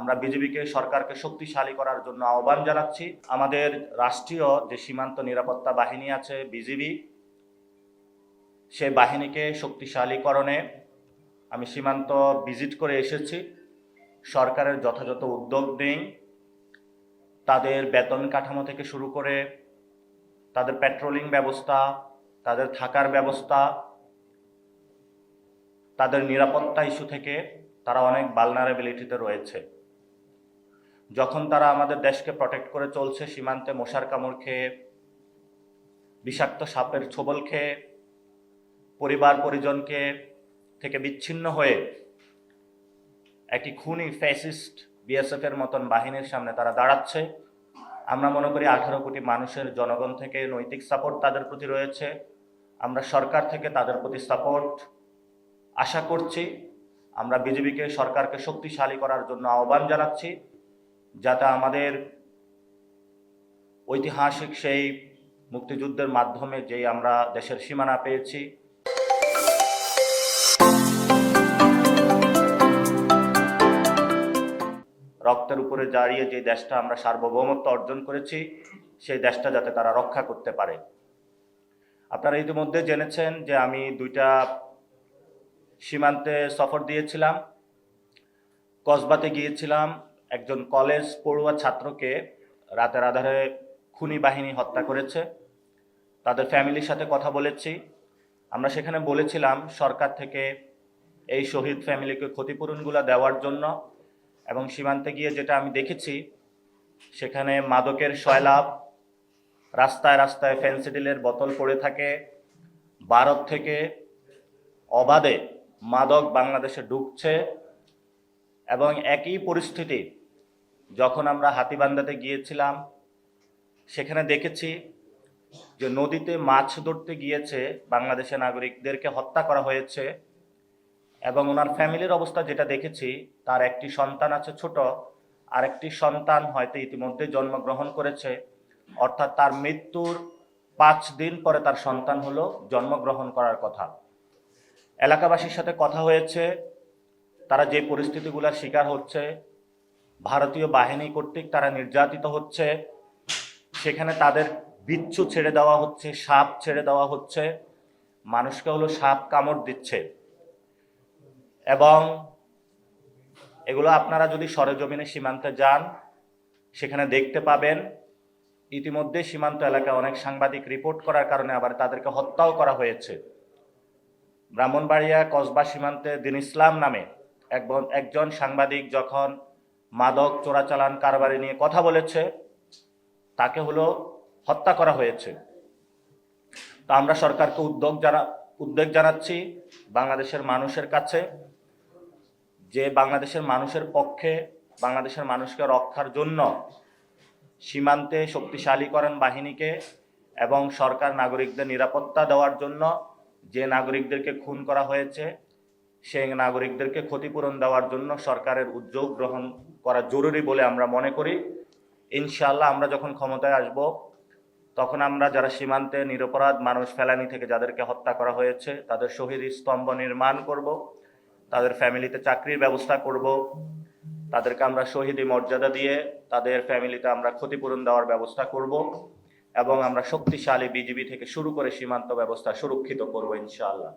আমরা বিজিবিকে সরকারকে শক্তিশালী করার জন্য আহ্বান জানাচ্ছি। আমাদের রাষ্ট্রীয় যে সীমান্ত নিরাপত্তা বাহিনী আছে বিজিবি, সেই বাহিনীকে শক্তিশালীকরণে আমি সীমান্ত ভিজিট করে এসেছি। সরকারের যথাযথ উদ্যোগ নেই। তাদের বেতন কাঠামো থেকে শুরু করে তাদের পেট্রোলিং ব্যবস্থা, তাদের থাকার ব্যবস্থা, তাদের নিরাপত্তা ইস্যু থেকে তারা অনেক ভালনারেবিলিটিতে রয়েছে। যখন তারা আমাদের দেশকে প্রটেক্ট করে চলছে, সীমান্তে মশার কামড় খেয়ে, বিষাক্ত সাপের ছোবল খেয়ে, পরিবার পরিজনকে থেকে বিচ্ছিন্ন হয়ে একটি খুনি ফ্যাসিস্ট বিএসএফ এর মতন বাহিনীর সামনে তারা দাঁড়াচ্ছে। আমরা মনে করি 18 কোটি মানুষের জনগণ থেকে নৈতিক সাপোর্ট তাদের প্রতি রয়েছে। আমরা সরকার থেকে তাদের প্রতি সাপোর্ট আশা করছি। আমরা বিজেপিকে সরকারকে শক্তিশালী করার জন্য আহ্বান জানাচ্ছি, যাতে আমাদের ঐতিহাসিক সেই মুক্তিযুদ্ধের মাধ্যমে যেই আমরা দেশের সীমানা পেয়েছি, রক্তের উপরে দাঁড়িয়ে যে দেশটা আমরা সার্বভৌমত্ব অর্জন করেছি, সেই দেশটা যাতে তারা রক্ষা করতে পারে। আপনারা ইতিমধ্যে জেনেছেন যে আমি 2টা সীমান্তে সফর দিয়েছিলাম। কসবাতে গিয়েছিলাম, একজন কলেজ পড়ুয়া ছাত্রকে রাতের আধারে খুনি বাহিনী হত্যা করেছে। তাদের ফ্যামিলির সাথে কথা বলেছি। আমরা সেখানে বলেছিলাম সরকার থেকে এই শহীদ ফ্যামিলিকে ক্ষতিপূরণগুলো দেওয়ার জন্য। এবং সীমান্তে গিয়ে যেটা আমি দেখেছি, সেখানে মাদকের সয়লাভ, রাস্তায় রাস্তায় ফেন্সিডিলের বোতল পড়ে থাকে। ভারত থেকে অবাধে মাদক বাংলাদেশে ঢুকছে। এবং একই পরিস্থিতি যখন আমরা হাতীবান্ধাতে গিয়েছিলাম, সেখানে দেখেছি যে নদীতে মাছ ধরতে গিয়েছে বাংলাদেশের নাগরিকদেরকে হত্যা করা হয়েছে। এবং ওনার ফ্যামিলির অবস্থা যেটা দেখেছি, তার একটি সন্তান আছে ছোট, আর একটি সন্তান হয়তো ইতিমধ্যে জন্মগ্রহণ করেছে। অর্থাৎ তার মৃত্যুর 5 দিন পরে তার সন্তান হলো জন্মগ্রহণ করার কথা। এলাকাবাসীর সাথে কথা হয়েছে, তারা যে পরিস্থিতিগুলোর শিকার হচ্ছে, ভারতীয় বাহিনী কর্তৃক তারা নির্যাতিত হচ্ছে। সেখানে তাদের বিচ্ছু ছেড়ে দেওয়া হচ্ছে, সাপ ছেড়ে দেওয়া হচ্ছে, মানুষকে হলো সাপ কামড় দিচ্ছে। এবং এগুলো আপনারা যদি সরেজমিনে সীমান্তে যান, সেখানে দেখতে পাবেন। ইতিমধ্যে সীমান্ত এলাকায় অনেক সাংবাদিক রিপোর্ট করার কারণে আবার তাদেরকে হত্যাও করা হয়েছে। ব্রাহ্মণবাড়িয়া কসবা সীমান্তে দিন ইসলাম নামে একজন সাংবাদিক যখন মাদক চোরাচালান কারবারি নিয়ে কথা বলেছে, তাকে হলো হত্যা করা হয়েছে। তো আমরা সরকারকে উদ্বেগ জানাচ্ছি বাংলাদেশের মানুষের কাছে, যে বাংলাদেশের মানুষের পক্ষে, বাংলাদেশের মানুষকে রক্ষার জন্য সীমান্তে শক্তিশালীকরণ বাহিনীকে এবং সরকার নাগরিকদের নিরাপত্তা দেওয়ার জন্য যে নাগরিকদেরকে খুন করা হয়েছে, সেই নাগরিকদেরকে ক্ষতিপূরণ দেওয়ার জন্য সরকারের উদ্যোগ গ্রহণ করা জরুরি বলে আমরা মনে করি। ইনশাআল্লাহ আমরা যখন ক্ষমতায় আসব, তখন আমরা যারা সীমান্তে নিরপরাধ মানুষ ফেলানি থেকে যাদেরকে হত্যা করা হয়েছে, তাদের শহীদ স্তম্ভ নির্মাণ করব, তাদের ফ্যামিলিতে চাকরির ব্যবস্থা করব, তাদেরকে আমরা শহীদি মর্যাদা দিয়ে তাদের ফ্যামিলিতে আমরা ক্ষতিপূরণ দেওয়ার ব্যবস্থা করব। এবং আমরা শক্তিশালী বিজিবি থেকে শুরু করে সীমান্ত ব্যবস্থা সুরক্ষিত করব ইনশাআল্লাহ।